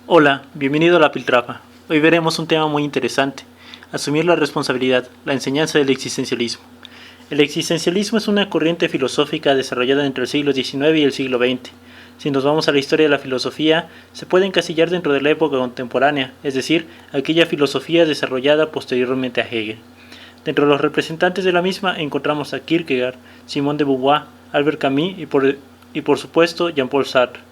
Hola, bienvenido a La Piltrafa. Hoy veremos un tema muy interesante: asumir la responsabilidad, la enseñanza del existencialismo. El existencialismo es una corriente filosófica desarrollada entre el siglo XIX y el siglo XX. Si nos vamos a la historia de la filosofía, se puede encasillar dentro de la época contemporánea, es decir, aquella filosofía desarrollada posteriormente a Hegel. Dentro de los representantes de la misma encontramos a Kierkegaard, Simone de Beauvoir, Albert Camus y por supuesto Jean-Paul Sartre.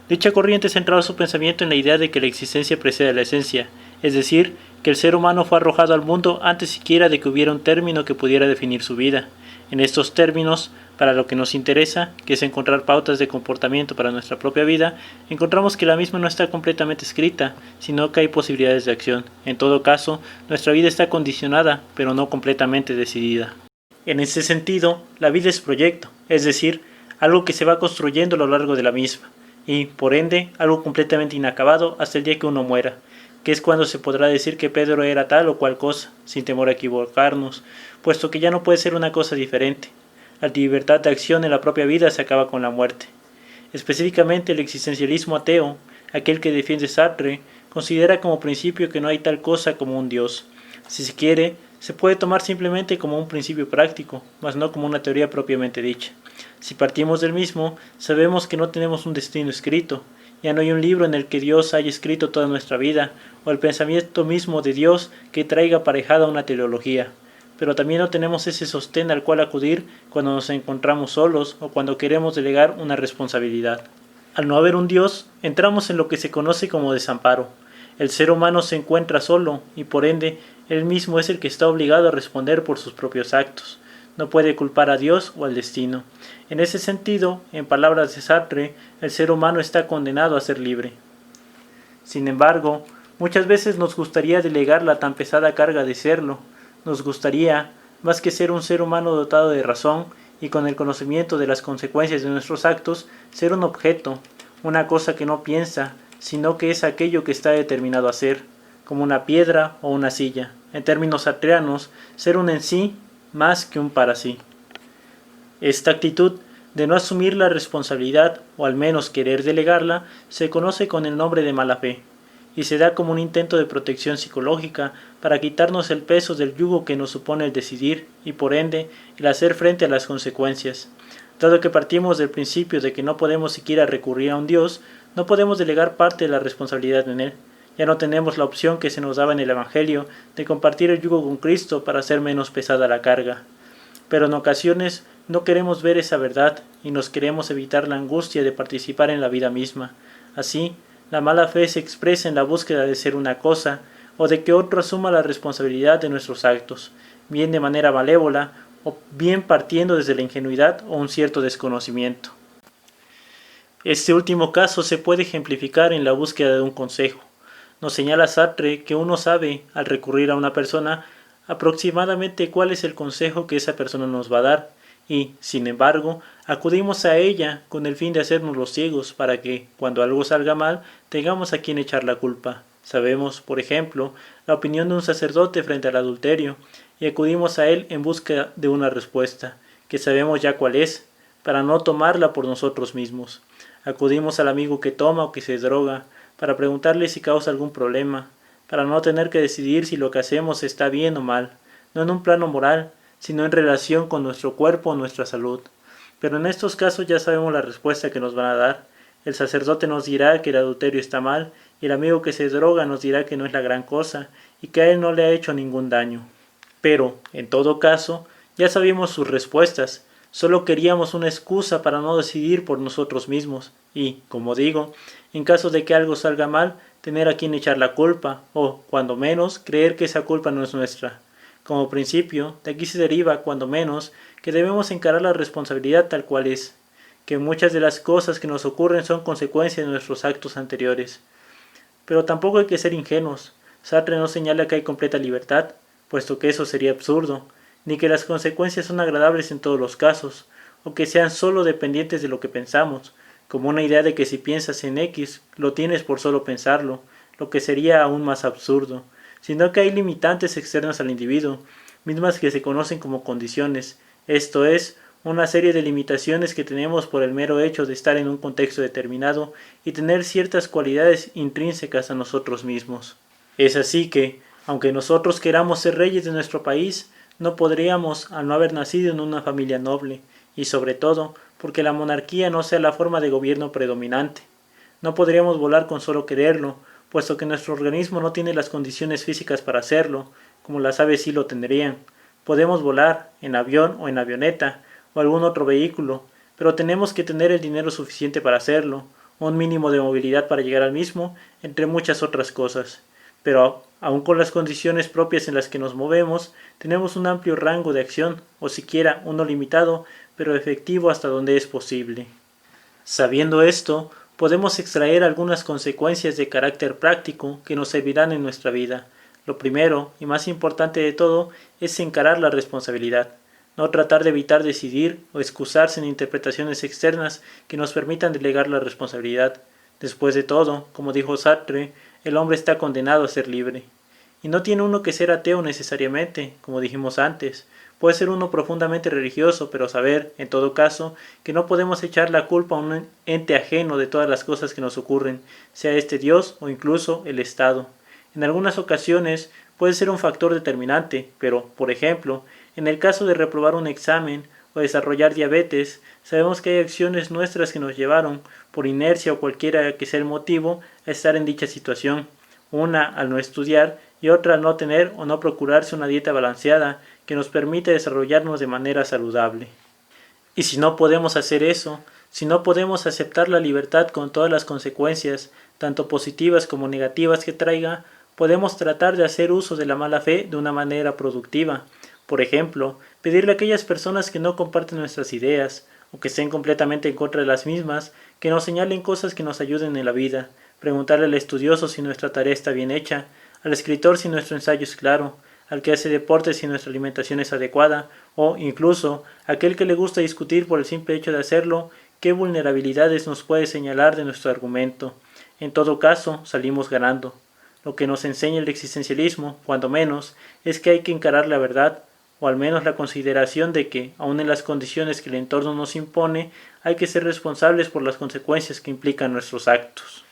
Dicha corriente centraba su pensamiento en la idea de que la existencia precede a la esencia, es decir, que el ser humano fue arrojado al mundo antes siquiera de que hubiera un término que pudiera definir su vida. En estos términos, para lo que nos interesa, que es encontrar pautas de comportamiento para nuestra propia vida, encontramos que la misma no está completamente escrita, sino que hay posibilidades de acción. En todo caso, nuestra vida está condicionada, pero no completamente decidida. En ese sentido, la vida es proyecto, es decir, algo que se va construyendo a lo largo de la misma y, por ende, algo completamente inacabado hasta el día que uno muera, que es cuando se podrá decir que Pedro era tal o cual cosa, sin temor a equivocarnos, puesto que ya no puede ser una cosa diferente. La libertad de acción en la propia vida se acaba con la muerte. Específicamente el existencialismo ateo, aquel que defiende Sartre, considera como principio que no hay tal cosa como un Dios. Si se quiere, se puede tomar simplemente como un principio práctico, mas no como una teoría propiamente dicha. Si partimos del mismo, sabemos que no tenemos un destino escrito, ya no hay un libro en el que Dios haya escrito toda nuestra vida, o el pensamiento mismo de Dios que traiga aparejada una teleología. Pero también no tenemos ese sostén al cual acudir cuando nos encontramos solos o cuando queremos delegar una responsabilidad. Al no haber un Dios, entramos en lo que se conoce como desamparo. El ser humano se encuentra solo y por ende él mismo es el que está obligado a responder por sus propios actos. No puede culpar a Dios o al destino. En ese sentido, en palabras de Sartre, el ser humano está condenado a ser libre. Sin embargo, muchas veces nos gustaría delegar la tan pesada carga de serlo. Nos gustaría, más que ser un ser humano dotado de razón y con el conocimiento de las consecuencias de nuestros actos, ser un objeto, una cosa que no piensa, sino que es aquello que está determinado a ser, como una piedra o una silla. En términos sartreanos, ser un en sí más que un para sí. Esta actitud de no asumir la responsabilidad, o al menos querer delegarla, se conoce con el nombre de mala fe, y se da como un intento de protección psicológica para quitarnos el peso del yugo que nos supone el decidir y por ende el hacer frente a las consecuencias. Dado que partimos del principio de que no podemos siquiera recurrir a un Dios, no podemos delegar parte de la responsabilidad en él. Ya no tenemos la opción que se nos daba en el Evangelio de compartir el yugo con Cristo para hacer menos pesada la carga. Pero en ocasiones no queremos ver esa verdad y nos queremos evitar la angustia de participar en la vida misma. Así, la mala fe se expresa en la búsqueda de ser una cosa o de que otro asuma la responsabilidad de nuestros actos, bien de manera malévola o bien partiendo desde la ingenuidad o un cierto desconocimiento. Este último caso se puede ejemplificar en la búsqueda de un consejo. Nos señala Sartre que uno sabe, al recurrir a una persona, aproximadamente cuál es el consejo que esa persona nos va a dar y, sin embargo, acudimos a ella con el fin de hacernos los ciegos para que, cuando algo salga mal, tengamos a quien echar la culpa. Sabemos, por ejemplo, la opinión de un sacerdote frente al adulterio y acudimos a él en busca de una respuesta, que sabemos ya cuál es, para no tomarla por nosotros mismos. Acudimos al amigo que toma o que se droga, para preguntarle si causa algún problema, para no tener que decidir si lo que hacemos está bien o mal, no en un plano moral, sino en relación con nuestro cuerpo o nuestra salud. Pero en estos casos ya sabemos la respuesta que nos van a dar. El sacerdote nos dirá que el adulterio está mal, y el amigo que se droga nos dirá que no es la gran cosa, y que a él no le ha hecho ningún daño. Pero, en todo caso, ya sabíamos sus respuestas, solo queríamos una excusa para no decidir por nosotros mismos, y, como digo, en caso de que algo salga mal, tener a quien echar la culpa, o, cuando menos, creer que esa culpa no es nuestra. Como principio, de aquí se deriva, cuando menos, que debemos encarar la responsabilidad tal cual es, que muchas de las cosas que nos ocurren son consecuencia de nuestros actos anteriores. Pero tampoco hay que ser ingenuos. Sartre no señala que hay completa libertad, puesto que eso sería absurdo, ni que las consecuencias son agradables en todos los casos, o que sean solo dependientes de lo que pensamos, como una idea de que si piensas en X, lo tienes por solo pensarlo, lo que sería aún más absurdo, sino que hay limitantes externas al individuo, mismas que se conocen como condiciones, esto es, una serie de limitaciones que tenemos por el mero hecho de estar en un contexto determinado y tener ciertas cualidades intrínsecas a nosotros mismos. Es así que, aunque nosotros queramos ser reyes de nuestro país, no podríamos al no haber nacido en una familia noble, y sobre todo porque la monarquía no sea la forma de gobierno predominante. No podríamos volar con solo quererlo, puesto que nuestro organismo no tiene las condiciones físicas para hacerlo, como las aves sí lo tendrían. Podemos volar en avión o en avioneta o algún otro vehículo, pero tenemos que tener el dinero suficiente para hacerlo, un mínimo de movilidad para llegar al mismo, entre muchas otras cosas. Pero aun con las condiciones propias en las que nos movemos, tenemos un amplio rango de acción, o siquiera uno limitado, pero efectivo hasta donde es posible. Sabiendo esto, podemos extraer algunas consecuencias de carácter práctico que nos servirán en nuestra vida. Lo primero, y más importante de todo, es encarar la responsabilidad. No tratar de evitar decidir o excusarse en interpretaciones externas que nos permitan delegar la responsabilidad. Después de todo, como dijo Sartre, el hombre está condenado a ser libre. Y no tiene uno que ser ateo necesariamente, como dijimos antes. Puede ser uno profundamente religioso, pero saber, en todo caso, que no podemos echar la culpa a un ente ajeno de todas las cosas que nos ocurren, sea este Dios o incluso el Estado. En algunas ocasiones puede ser un factor determinante, pero, por ejemplo, en el caso de reprobar un examen o desarrollar diabetes, sabemos que hay acciones nuestras que nos llevaron, por inercia o cualquiera que sea el motivo, a estar en dicha situación. Una al no estudiar y otra al no tener o no procurarse una dieta balanceada que nos permite desarrollarnos de manera saludable. Y si no podemos hacer eso, si no podemos aceptar la libertad con todas las consecuencias, tanto positivas como negativas que traiga, podemos tratar de hacer uso de la mala fe de una manera productiva. Por ejemplo, pedirle a aquellas personas que no comparten nuestras ideas, o que estén completamente en contra de las mismas, que nos señalen cosas que nos ayuden en la vida, preguntarle al estudioso si nuestra tarea está bien hecha, al escritor si nuestro ensayo es claro, al que hace deporte si nuestra alimentación es adecuada, o incluso a aquel que le gusta discutir por el simple hecho de hacerlo, qué vulnerabilidades nos puede señalar de nuestro argumento. En todo caso, salimos ganando. Lo que nos enseña el existencialismo, cuando menos, es que hay que encarar la verdad, o al menos la consideración de que, aun en las condiciones que el entorno nos impone, hay que ser responsables por las consecuencias que implican nuestros actos.